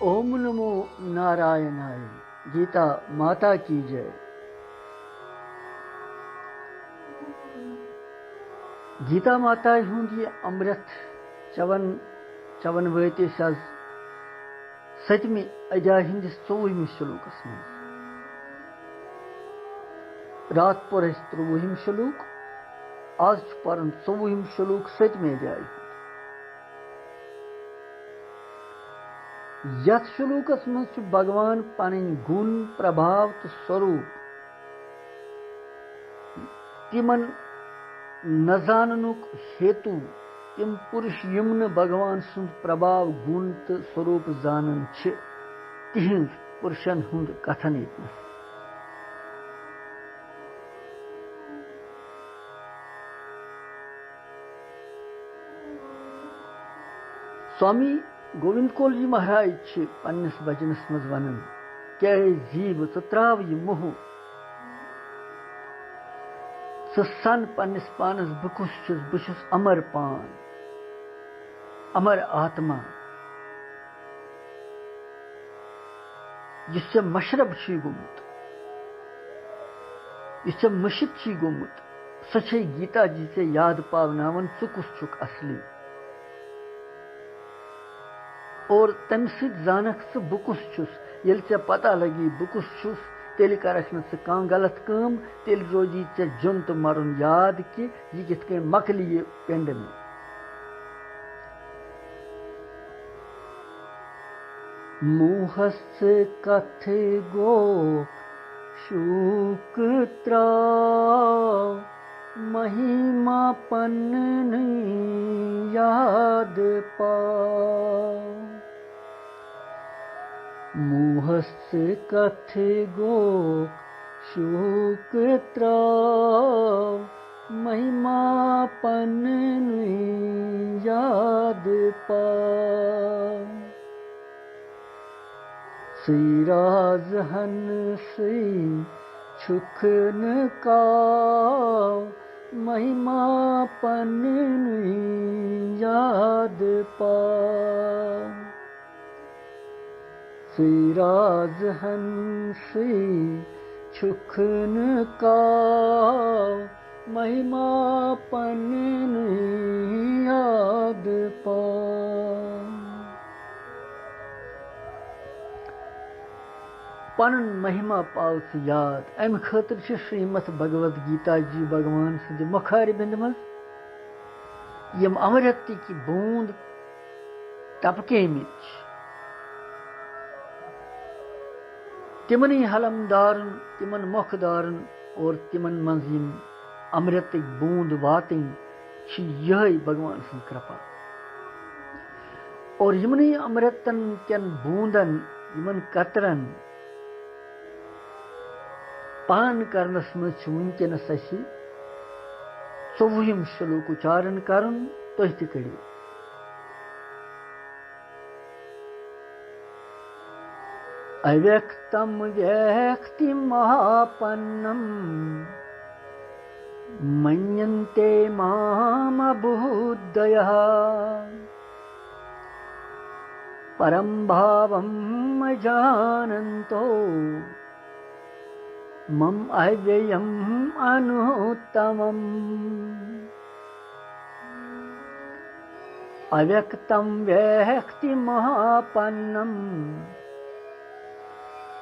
ओम नमो नारायणाय। गीता माता की जय। गीता माता हुंद यह अमृत चवन वत आज सतमि अध्याय हंदिस 24 श्लोकस मं। रात पर 23 श्लोक, आज परन 24 श्लोक 7वें अध्याय। यथ श्लोकस मं भगवान पन गुण प्रभाव तो स्वरूप तिमन न जाननुक हेतु तिम पुरुष यम न भगवान सुंद प्रभाव गुण तो स्वरूप जानन छ तिहिंद पुरुषन हुंद कथन यतनस। स्वामी गोविंद कौल जी महाराज पन्नस वचनस मज वनन क्या जीव च त्राव यह मोह सन पन्नस पानस बुछुस अमर पान अमर आत्मा यह मशरब गोमुत यह मशित गोमुत सचे गीता जी से याद पावनावन कुस छुक असली और तम जानक स बुकुस छुस। येल चे पता लगी बुकुस छुस तेल करक न कह गलत काम, तेल रोजी चे जुन तो मरुन याद कि यह कित कन मकली ये पेंड में। मुहस कथे गो शूक त्राव महिमा पन्न याद पाओ। मुहस कथे गो शूक त्राव महिमा पन्न याद पाओ। सिराज हन से छुखन का महिमा पन्न याद पाओ। सिराज हंसी छुखन का महिमा पन्न याद पाओ। पन महिमा पाओ से याद अम खतर श्रीमद भगवद गीता जी भगवान सद मुखार बिंद मज यम अमृत की बूंद टपके मिच तिमन हलमदारन तिमन मुखदारन और तिमन मंजिम अमृत बूंद वातें यह भगवान सं कृपा। और यमन अमृतन कन बूंदन यमन कतरन पान करनस मज वनकनस 24 श्लोक उच्चारण करन तुह त करियो। अव्यक्तम व्यक्ति महापन्नम मन्यन्ते माम बुद्धयः परम भावम जानन्तो मम अव्ययम अनुत्तमम्। अव्यक्तम व्यक्ति महापन्नम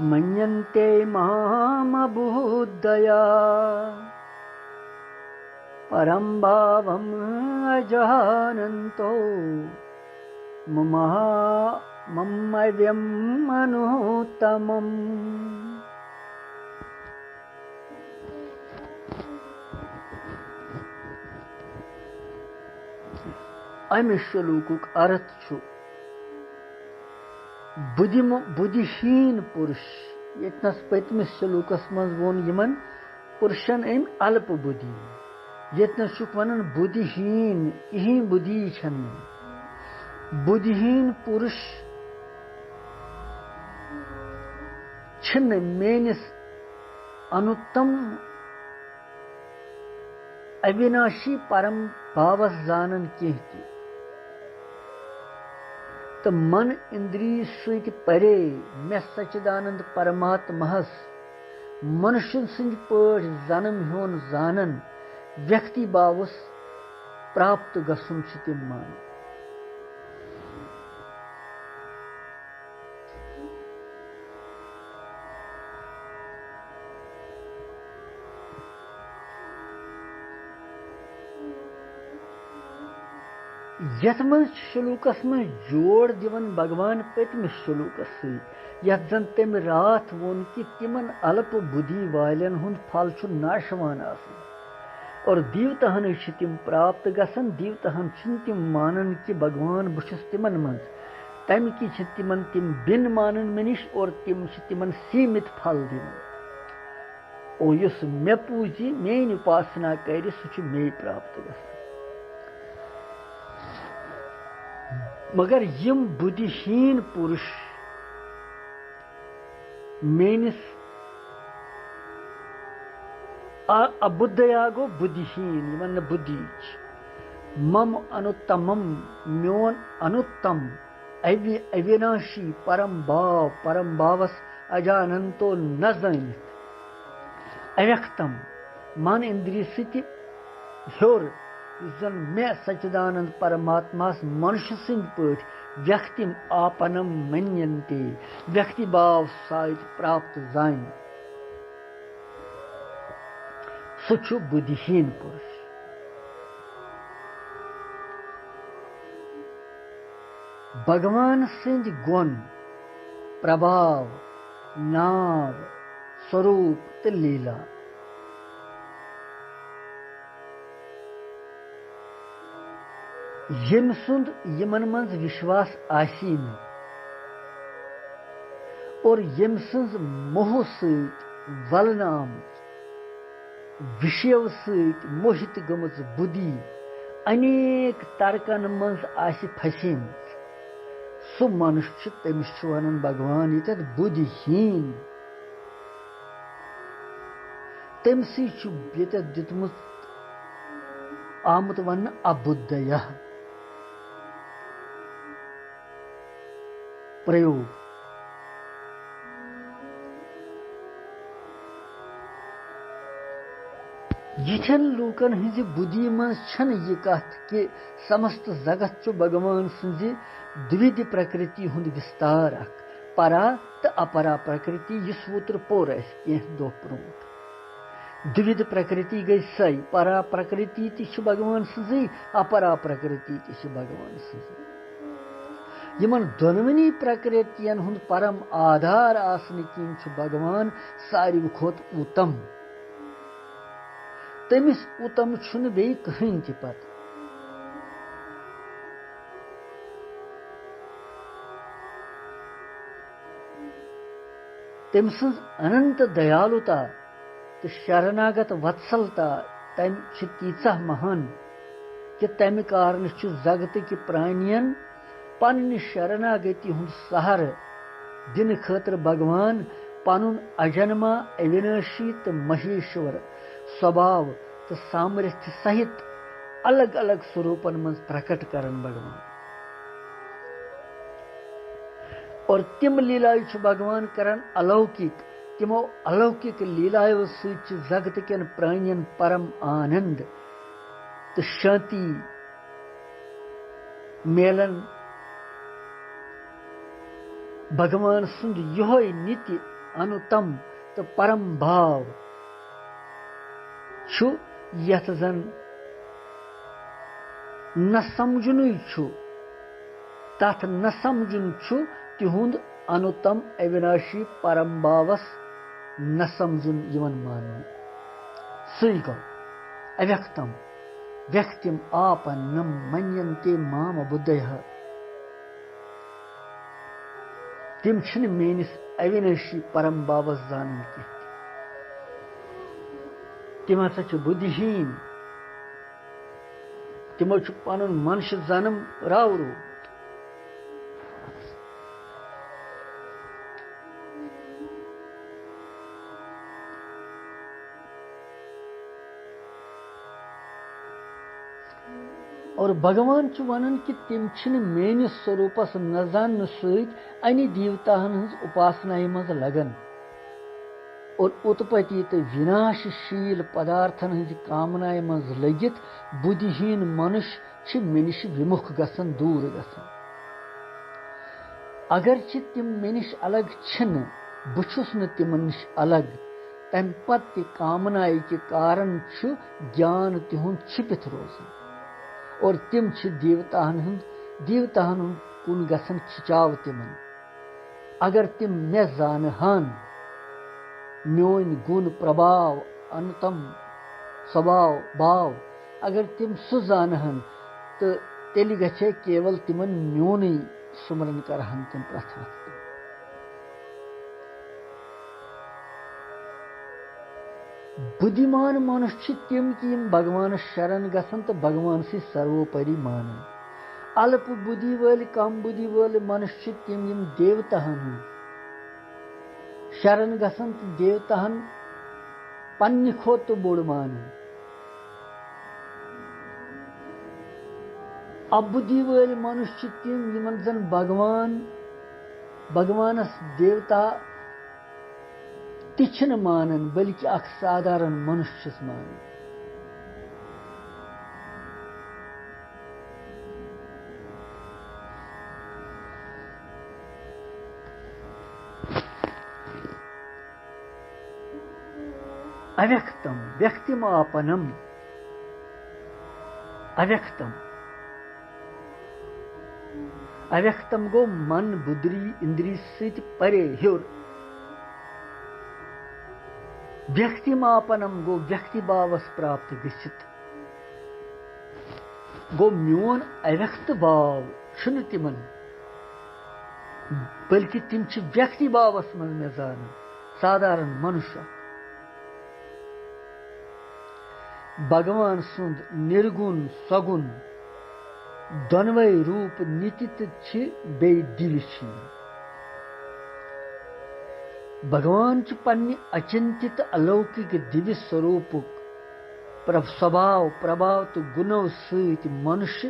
मन्यन्ते माम बुद्धया परम भावम अजानन्तो मम अव्ययम अनुत्तमम्। अमि श्लोकुक अर्थ छु बुद्धिहीन पुरुष। यतनस पतमिस श्लोकस मज वोन यमन पुरुषन अम अल्प बुद्धि। यतनस छुक वनन बुद्धिहीन कहीं बुद्धि छन। बुद्धिहीन पुरुष छन मेनिस अनुत्तम अविनाशी परम भावस जानन कह तो मन इंद्री सत परे मे सच्चिदानंद परमात्मास मनुष्य सिंद पठ जन्म होन जानन व्यक्ति भावस प्राप्त गसुन तिम मान। यथ मज शुलूकस में जोड़ दिवन भगवान पतमिस शुलूकस सत यथ जन तम रात वोन कि तिमन अल्प बुद्धि वालन हुंद फल छु नाशवान आसन और दीवतहन तिम प्राप्त गसन दीवतहन तिम मानन कि भगवान बुछुस तिमन मज तम कि तिमन तिम बिन मानन मे निश और तिम तिमन सीमित फल दिवन और युस मे पूजी मेन उपासना कर सह मे प्राप्त गसन। मगर यम बुद्धिहीन पुरुष मेनिस अबुद्धया गो बुद्धिहीन यमन बुद्धि मम अनुत्तमम म्योन अनुत्तम अविनाशी परम भावस अजानंतो न जानित अव्यक्तम मन इंद्रिय स्थिति ह्योर जन मे सच्चिदानंद परमात्मास मनुष्य सिंद पठ व्यक्तिम आपनम मन्यन्ते व्यक्ति भाव साइत प्राप्त जान सह बुद्धिहीन पुरुष। भगवान सिंद गुण प्रभाव नाव स्वरूप तो लीला यम सुंद यमन मज विश्वास आसी न और यम सज मोह सत वलन आमत विषयों सत मोहित गमज बुद्धि अनेक तर्कन मज आसि फसेमत सो मनुष्य तमिस वन भगवान ये बुद्धिहीन तमसी ये दितमुत आमुत वन अबुद्धय प्रयोग। यिथन लूकन हज बुद्धि मज छन यह कथ कि समस्त जगत चु भगवान सज द्विध प्रकृति हुंद विस्तार अख परा तो अपरा प्रकृति यस वोत्र पोर दो ब्रोट द्विध प्रकृति गई सई परा प्रकृति ति भगवान सजी अपरा प्रकृति ति भगवान सजी यमन दोनवनी प्रकृतियन हुंद परम आधार आसन किन भगवान सारी खोत उत्तम तमिस उत्तम छुन बे कहीं ति पत तम सज अनंत दयालुता तो शरणागत वत्सलता तम तीचा महान कि तम कारण जगत कि प्राणियन पन्नि शरणागति हुंद सहर दिन खतर भगवान पनुन अजन्मा अविनाशी तो महेश्वर स्वभाव तो सामर्थ्य सहित अलग अलग स्वरूपन मज प्रकट करन भगवान और तिम लीलाय भगवान करन अलौकिक तिमो अलौकिक लीलायो सत जगत केन प्राणियन परम आनंद तो शांति मेलन भगवान सुंद योय नित्य अनुतम तो परम भाव छु यथ जन न समझुनु छु तथ न समझुन छु तिहुंद अनुतम अविनाशी परम भावस न समझुन यवन मान सही गो अव्यक्तम व्यक्तिम आपन्नम मन्यन्ते माम बुद्धयः तिम छन मेनिस अविनाशी परम भावस जानन की तिम हसा छु बुद्धिहीन तिमो छु पनुन मनुष्य जन्म रावरू और भगवान वनान कि तिम मेनिस स्वरूपस न जानने सत अन देवताहन हज उपासना मज लगन और उत्पत्ति तो विनाशशील पदार्थन हज कामनाय मज लगित बुद्धिहीन मनुष्य मे निश विमुख गसन दूर गसन। अगर तिम मे निश अलग बहुस न तिमन निश अलग तम पत कामनाय के कारण ज्ञान तिहुंद छिपित रोजन और तिम देवताहन कुन गसन खिचाव तिमन। अगर तिम मे जानहान मोन गुण प्रभाव अनुतम स्वभाव भाव अगर तिम सह जानहन तो तेल गछे केवल तिमन मोन सुमरन करहन तिम प्रथ वक्त। बुद्धिमान मनुष्य तिम कि भगवान शरण गसन तो भगवान से सर्वोपरि मानन। अल्प बुद्धि वल कम बुद्धि वल मनुष्य तिम देवताहन शरण गसन तो देवताहन पन्नि खोत तो बोड़ मानन। अबुद्धि वल मनुष्य तिम यमन जन भगवानस देवता तिछन मानन बल्कि अख साधारण मनुष्य मानन। अव्यक्तम व्यक्तिमापनम अव्यक्तम गो मन बुद्धि इंद्री सत परे ह्योर। व्यक्तिमापनम गो व्यक्ति भावस प्राप्त गसित गो मोन अव्यक्त भाव छुन तिमन बल्कि तिम व्यक्ति भावस मन मे जान साधारण मनुष्य। भगवान सुंद निर्गुण सगुण दोनवे रूप नितित बे दिल। भगवान पन्ने अचिंतित अलौकिक दिव्य स्वरूप स्वभाव प्रभाव तो गुणों सहित मनुष्य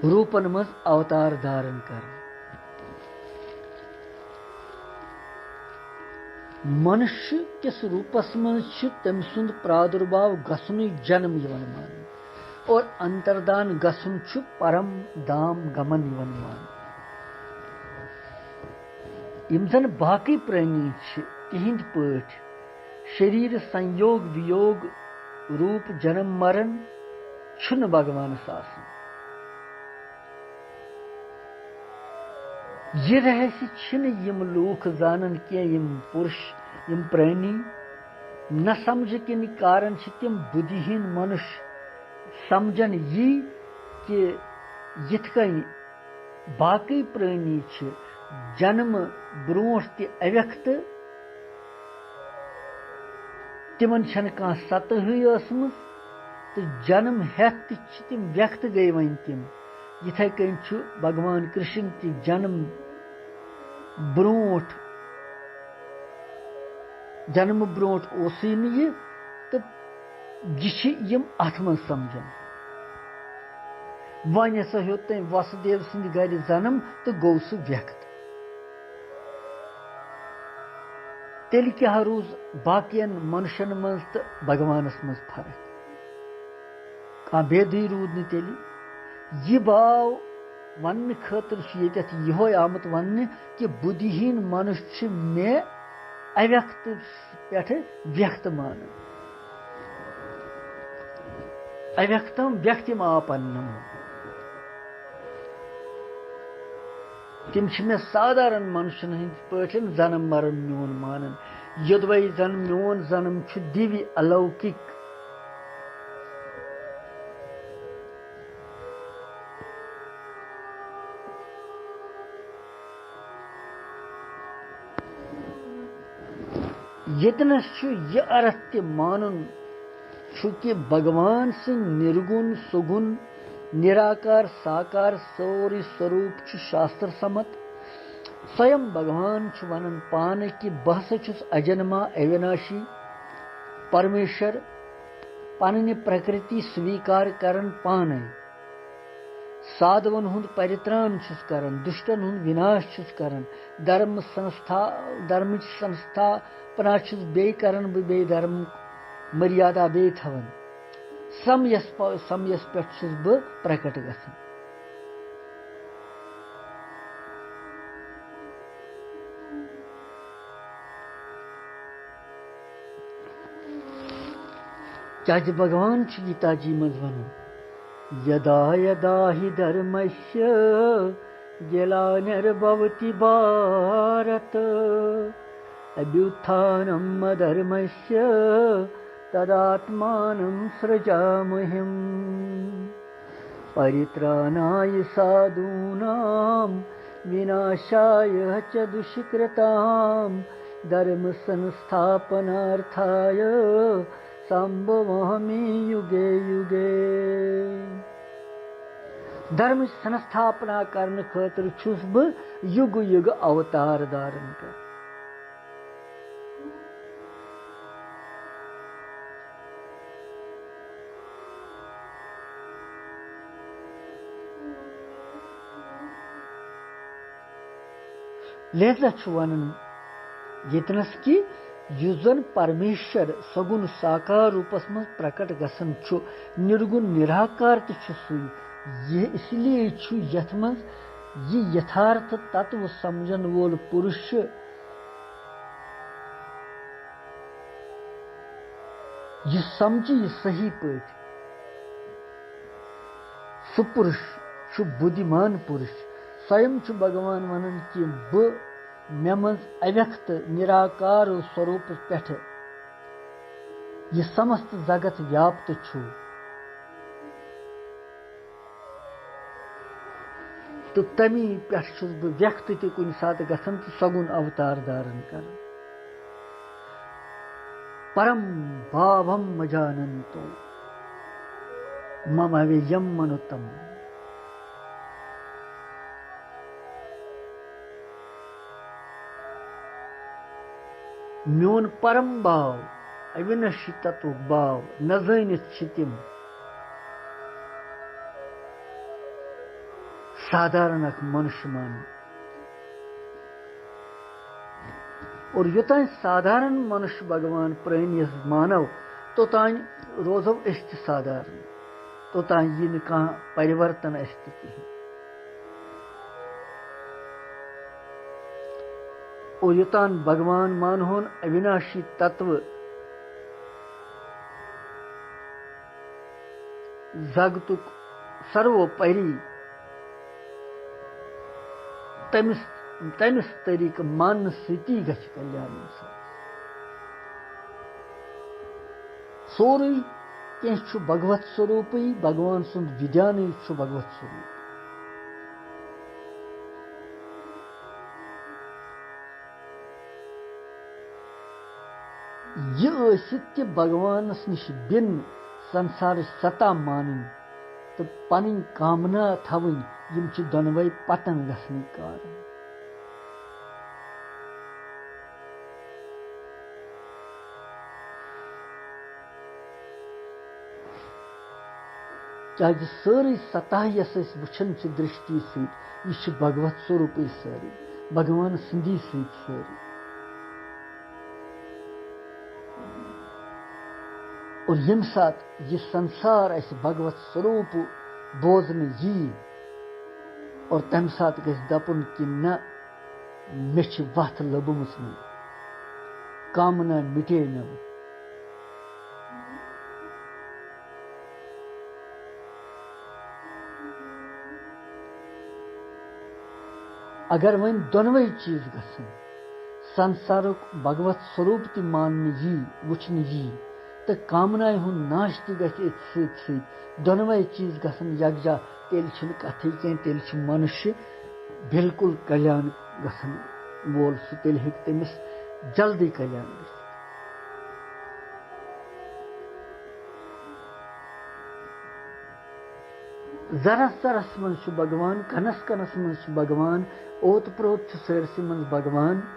रूपन मज अवतार धारण कर। मनुष्य किस रूपस मज तम सुंद प्रादुर्भाव गसन जन्म यवन मान और अंतर्दान गसन परम धाम गमन यवन मान। यम जन बाकी प्राणी तिहिंद पठ शरीर संयोग वियोग रूप जन्म मरण छुन भगवान आसन। यह रहस्य छिन यम लूख जानन के यम पुरुष यम प्राणी न समझ के कारण तिम बुद्धिहीन मनुष्य समझन यी कि यथ कन बाकी प्राणी जन्म ब्रोट ति अव्यक्त तिमन छन कह सतही असमज तो जन्म हेत तिम व्यक्त गई वन तिम। यथे कन भगवान कृष्ण ति जन्म ब्रोट ओसी यह तो यम अथ मन समझन। वन हसा हो तम वसुदेव सिंद गर जन्म तो गो सह व्यक्त। तेल क्या रूज बाकियन मनुष्यन मज तो भगवानस मज फर्क कह बेदी रूद न तेल। यह भाव वन खतर यह आमुत वन कि बुद्धिहीन मनुष्य मे अव्यक्त पे व्यक्त मान। अव्यक्तम व्यक्तिमापन्नम तिम मे साधारण मनुष्य पठन जन्म मरण मोन मानन। योदवै जन मोन जन्म दिव्य अलौकिक यतनस यह अर्थ मानुन कि भगवान से निर्गुण सुगुण निराकार साकार सौरी स्वरूप शास्त्र सम्मत। स्वयं भगवान वनन पान कि बह अजन्मा अविनाशी परमेश्वर पन्नि प्रकृति स्वीकार करन पाने साधवन हुंद परित्राण छुस करन दुष्टन हुंद विनाश छुस करन धर्म संस्थापना छुस बे करन बे धर्म मर्यादा बे थवन समयस पे छुस ब प्रकट गसन क्या भगवान गीता जी मज वन यदा यदा हि धर्मस्य ग्लानिर्भवति भारत अभ्युत्थानम् अधर्मस्य तदात्मानं सृजाम्यहम् परित्राणाय साधूनां विनाशाय च दुष्कृतां धर्म संस्थापनार्थाय संभवामि युगे युगे धर्म संस्थापना करने खातिर छुस बह युग युग अवतार धारण कर लिहाजा वन यतनस की युजन परमेश्वर सगुण साकार रूपस में प्रकट गसन छु निर्गुण निराकार त छु सुई ये इसलिए छु यथ मज ये यथार्थ तत्व समझन वोल पुरुष ये समझी सही पट सुपुरुष छु बुद्धिमान पुरुष स्वयं छु भगवान वनन कि ब मे मज अव्यक्त निराकार स्वरूप पेठ यह समस्त जगत व्याप्त छु तो तमी पेठ छुस बह व्यक्त ते कुन सात गसन तो सगुन अवतार धारण कर परम भावम मजानंतो मम व्ययम मनुतम म्योन परम भाव अविनाशी तत्व भाव न जानित तिम साधारण मनुष्य मान और योतान साधारण मनुष्य भगवान प्राण यस मानव तोतान रोजो अस्त साधारण तोतान यी न कह परिवर्तन अस्त कहीं और योतान भगवान मानहोन अविनाशी तत्व जगतुक सर्वोपरि तमिस तरीक मान स्थिति गछ कल्याण सोरे कह भगवत स्वरूप भगवान सुंद विद्यान भगवत स्वरूप यह भगवानस निश बिन संसार सता मान तो पन कामना थवन यम दोनवे पतन गसने कारण क्या सारी सतह यस वुचन दृष्टि सह भगवत स्वरूप सारी भगवान सिंधी सारी और यम सात यह संसार ऐसे भगवत स्वरूप बोजन यी और तम सात गस दपुन कि न मे वथ लबुमस कामना मिटे न अगर वन दोनवे चीज गसन संसारुक भगवत स्वरूप ति मान यी वुचन यी तो कामनाएं हुन नाश ति गि दोनवे चीज गसन यकजा तेल कथी कह तेल मनुष्य बिल्कुल कल्याण गसन वोल सह तेल हेक तमिस जल्दी कल्याण गस जरस जरस मन भगवान कनस कनस मन भगवान ओत प्रोत सरस मन भगवान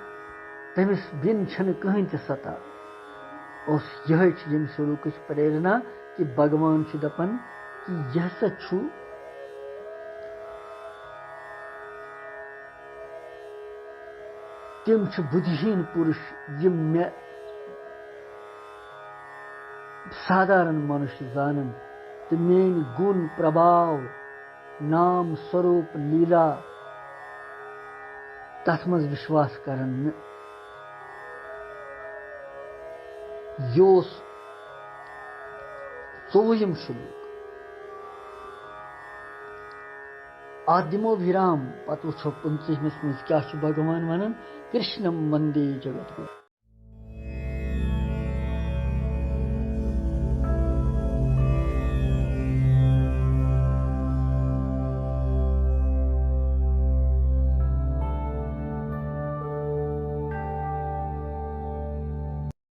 तमिस बिन छन कहीं त सता उस यह यम स्वरूप प्रेरणा कि भगवान छु दपन कि यह सा छु तिम छु बुद्धिहीन पुरुष यम मे साधारण मनुष्य जानन तो मेन गुण प्रभाव नाम स्वरूप लीला तथ मज विश्वास करन योस 24 श्लोक आदिमो विराम पत वो 25 मज क्या भगवान वनन कृष्णम वंदे जगत गुरु।